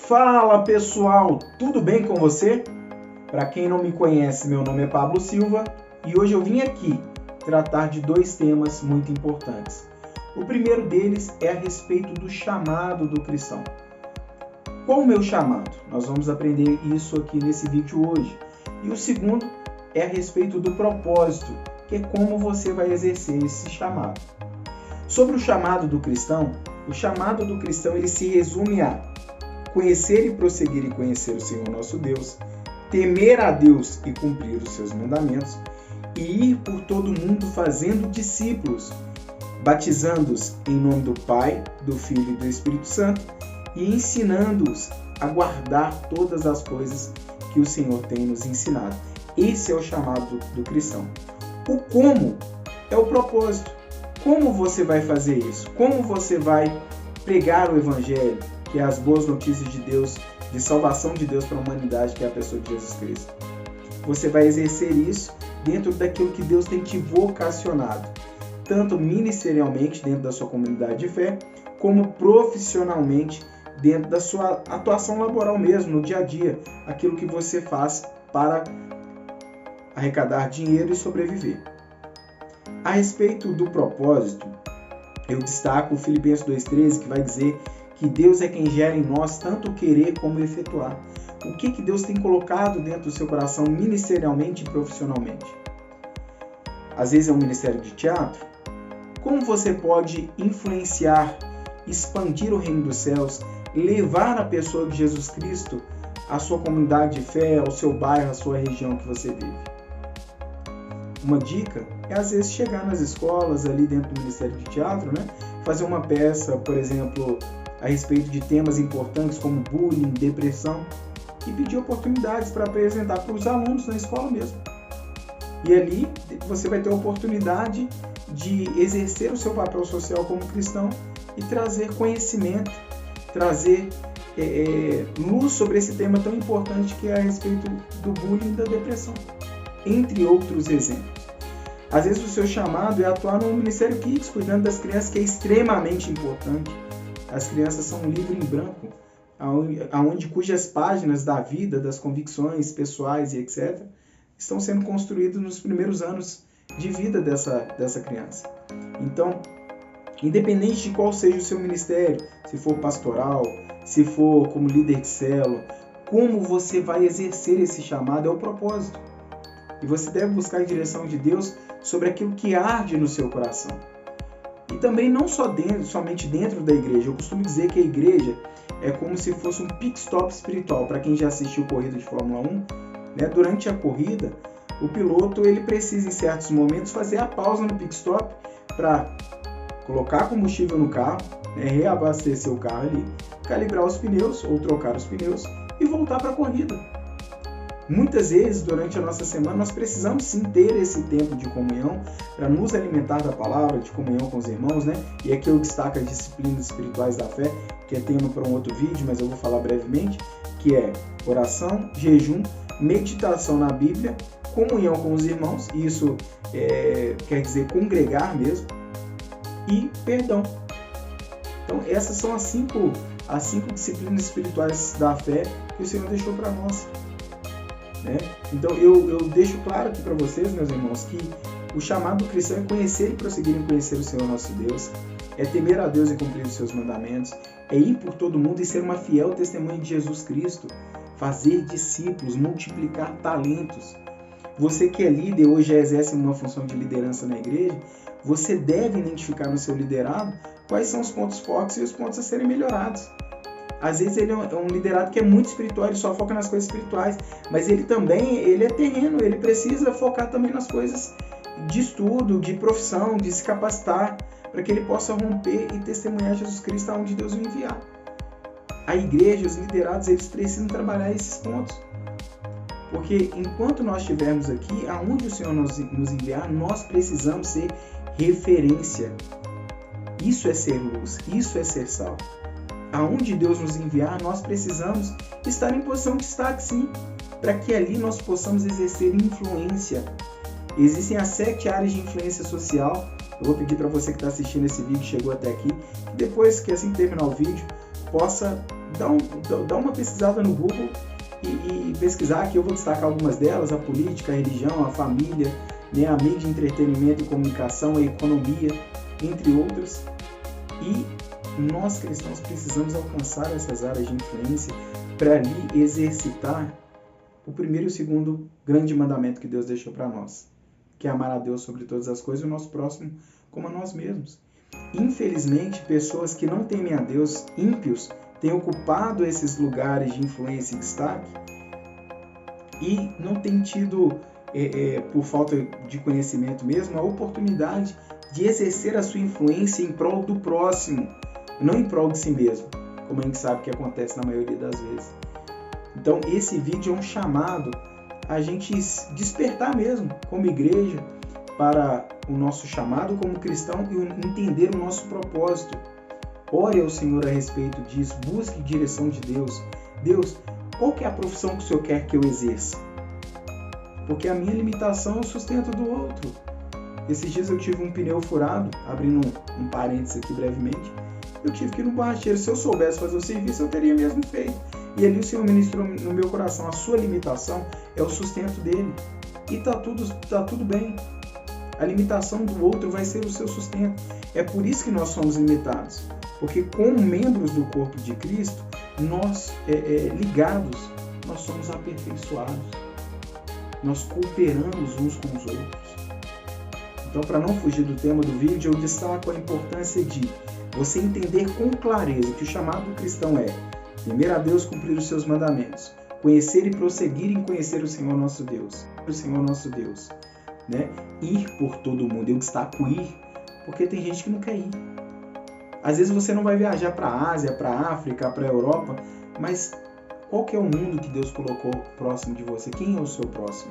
Fala pessoal, tudo bem com você? Para quem não me conhece, meu nome é Pablo Silva e hoje eu vim aqui tratar de dois temas muito importantes. O primeiro deles é a respeito do chamado do cristão. Qual o meu chamado? Nós vamos aprender isso aqui nesse vídeo hoje. E o segundo é a respeito do propósito, que é como você vai exercer esse chamado. Sobre o chamado do cristão, ele se resume a conhecer e prosseguir em conhecer o Senhor nosso Deus, temer a Deus e cumprir os seus mandamentos, e ir por todo o mundo fazendo discípulos, batizando-os em nome do Pai, do Filho e do Espírito Santo, e ensinando-os a guardar todas as coisas que o Senhor tem nos ensinado. Esse é o chamado do cristão. O como é o propósito. Como você vai fazer isso? Como você vai pregar o Evangelho, que é as boas notícias de Deus, de salvação de Deus para a humanidade, que é a pessoa de Jesus Cristo? Você vai exercer isso dentro daquilo que Deus tem te vocacionado, tanto ministerialmente dentro da sua comunidade de fé, como profissionalmente dentro da sua atuação laboral mesmo, no dia a dia, aquilo que você faz para arrecadar dinheiro e sobreviver. A respeito do propósito, eu destaco o Filipenses 2,13, que vai dizer que Deus é quem gera em nós tanto o querer como o efetuar. O que Deus tem colocado dentro do seu coração ministerialmente e profissionalmente? Às vezes é um ministério de teatro. Como você pode influenciar, expandir o reino dos céus, levar a pessoa de Jesus Cristo à sua comunidade de fé, ao seu bairro, à sua região que você vive? Uma dica é, às vezes, chegar nas escolas, ali dentro do Ministério de Teatro, fazer uma peça, por exemplo, a respeito de temas importantes como bullying, depressão, e pedir oportunidades para apresentar para os alunos na escola mesmo. E ali você vai ter a oportunidade de exercer o seu papel social como cristão e trazer conhecimento, trazer luz sobre esse tema tão importante que é a respeito do bullying e da depressão, entre outros exemplos. Às vezes o seu chamado é atuar no Ministério Kids, cuidando das crianças, que é extremamente importante. As crianças são um livro em branco, cujas páginas da vida, das convicções pessoais e etc., estão sendo construídas nos primeiros anos de vida dessa criança. Então, independente de qual seja o seu ministério, se for pastoral, se for como líder de célula, como você vai exercer esse chamado é o propósito. E você deve buscar a direção de Deus sobre aquilo que arde no seu coração. E também não somente dentro da igreja. Eu costumo dizer que a igreja é como se fosse um pit stop espiritual. Para quem já assistiu corrida de Fórmula 1, durante a corrida, o piloto ele precisa em certos momentos fazer a pausa no pit stop para colocar combustível no carro, reabastecer o carro ali, calibrar os pneus ou trocar os pneus e voltar para a corrida. Muitas vezes, durante a nossa semana, nós precisamos sim ter esse tempo de comunhão para nos alimentar da palavra, de comunhão com os irmãos, E aqui eu destaco as disciplinas espirituais da fé, que é tema para um outro vídeo, mas eu vou falar brevemente, que é oração, jejum, meditação na Bíblia, comunhão com os irmãos, isso quer dizer congregar mesmo, e perdão. Então, essas são as cinco disciplinas espirituais da fé que o Senhor deixou para nós. Então eu deixo claro aqui para vocês, meus irmãos, que o chamado do cristão é conhecer e prosseguir em conhecer o Senhor nosso Deus, é temer a Deus e cumprir os seus mandamentos, é ir por todo mundo e ser uma fiel testemunha de Jesus Cristo, fazer discípulos, multiplicar talentos. Você que é líder hoje já exerce uma função de liderança na igreja, você deve identificar no seu liderado quais são os pontos fortes e os pontos a serem melhorados. Às vezes ele é um liderado que é muito espiritual, ele só foca nas coisas espirituais, mas ele é terreno, ele precisa focar também nas coisas de estudo, de profissão, de se capacitar, para que ele possa romper e testemunhar Jesus Cristo aonde Deus o enviar. A igreja, os liderados, eles precisam trabalhar esses pontos. Porque enquanto nós estivermos aqui, aonde o Senhor nos enviar, nós precisamos ser referência. Isso é ser luz, isso é ser sal. Aonde Deus nos enviar, nós precisamos estar em posição de destaque, sim, para que ali nós possamos exercer influência. Existem as 7 áreas de influência social. Eu vou pedir para você que está assistindo esse vídeo, chegou até aqui, que depois que assim terminar o vídeo, possa dá uma pesquisada no Google e pesquisar, aqui eu vou destacar algumas delas: a política, a religião, a família, né, a mídia, entretenimento e comunicação, a economia, entre outras. E nós cristãos precisamos alcançar essas áreas de influência para ali exercitar o primeiro e o segundo grande mandamento que Deus deixou para nós, que é amar a Deus sobre todas as coisas e o nosso próximo como a nós mesmos. Infelizmente, pessoas que não temem a Deus, ímpios, têm ocupado esses lugares de influência e destaque e não têm tido, por falta de conhecimento mesmo, a oportunidade de exercer a sua influência em prol do próximo, não em prol de si mesmo, como a gente sabe que acontece na maioria das vezes. Então, esse vídeo é um chamado a gente despertar mesmo, como igreja, para o nosso chamado como cristão e entender o nosso propósito. Ore ao Senhor a respeito disso, busque direção de Deus. Deus, qual que é a profissão que o Senhor quer que eu exerça? Porque a minha limitação é o sustento do outro. Esses dias eu tive um pneu furado, abrindo um parênteses aqui brevemente, eu tive que ir no borracheiro. Se eu soubesse fazer o serviço, eu teria mesmo feito. E ali o Senhor ministrou no meu coração: a sua limitação é o sustento dele. E tá tudo bem. A limitação do outro vai ser o seu sustento. É por isso que nós somos limitados. Porque como membros do corpo de Cristo, nós ligados, nós somos aperfeiçoados. Nós cooperamos uns com os outros. Então, para não fugir do tema do vídeo, eu destaco a importância de você entender com clareza que o chamado do cristão é temer a Deus, cumprir os seus mandamentos, conhecer e prosseguir em conhecer o Senhor nosso Deus. O Senhor nosso Deus, né? Ir por todo o mundo. Eu destaco ir porque tem gente que não quer ir. Às vezes você não vai viajar para a Ásia, para a África, para a Europa, mas qual que é o mundo que Deus colocou próximo de você? Quem é o seu próximo?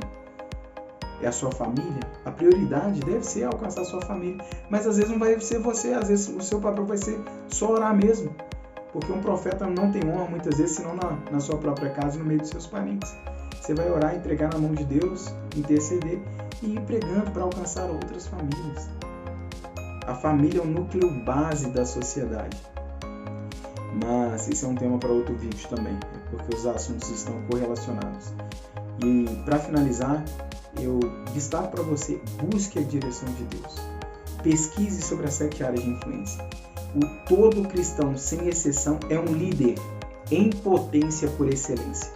É a sua família? A prioridade deve ser alcançar a sua família. Mas às vezes não vai ser você, às vezes o seu papel vai ser só orar mesmo. Porque um profeta não tem honra muitas vezes, senão na sua própria casa, no meio dos seus parentes. Você vai orar, entregar na mão de Deus, interceder e ir pregando para alcançar outras famílias. A família é o núcleo base da sociedade. Mas esse é um tema para outro vídeo também, porque os assuntos estão correlacionados. E para finalizar, eu destaco para você: busque a direção de Deus. Pesquise sobre as 7 áreas de influência. Todo cristão, sem exceção, é um líder em potência por excelência.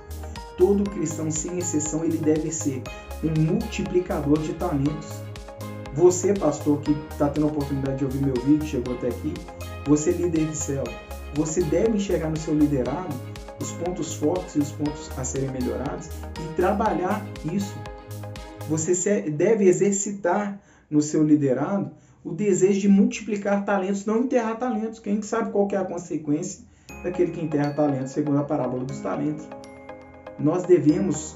Todo cristão, sem exceção, ele deve ser um multiplicador de talentos. Você, pastor, que está tendo a oportunidade de ouvir meu vídeo, chegou até aqui, você líder de céu, você deve enxergar no seu liderado os pontos fortes e os pontos a serem melhorados e trabalhar isso. Você deve exercitar no seu liderado o desejo de multiplicar talentos, não enterrar talentos. Quem sabe qual que é a consequência daquele que enterra talentos, segundo a parábola dos talentos. Nós devemos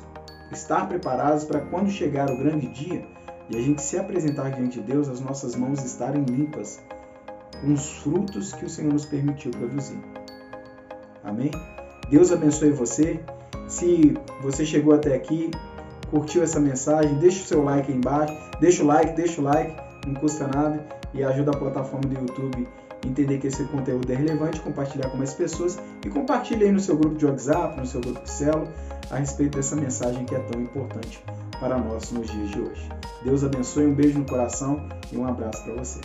estar preparados para quando chegar o grande dia e a gente se apresentar diante de Deus, as nossas mãos estarem limpas com os frutos que o Senhor nos permitiu produzir. Amém? Deus abençoe você. Se você chegou até aqui, curtiu essa mensagem, deixa o seu like aí embaixo, deixa o like, não custa nada e ajuda a plataforma do YouTube a entender que esse conteúdo é relevante, compartilhar com mais pessoas e compartilhe aí no seu grupo de WhatsApp, no seu grupo de célula, a respeito dessa mensagem que é tão importante para nós nos dias de hoje. Deus abençoe, um beijo no coração e um abraço para você.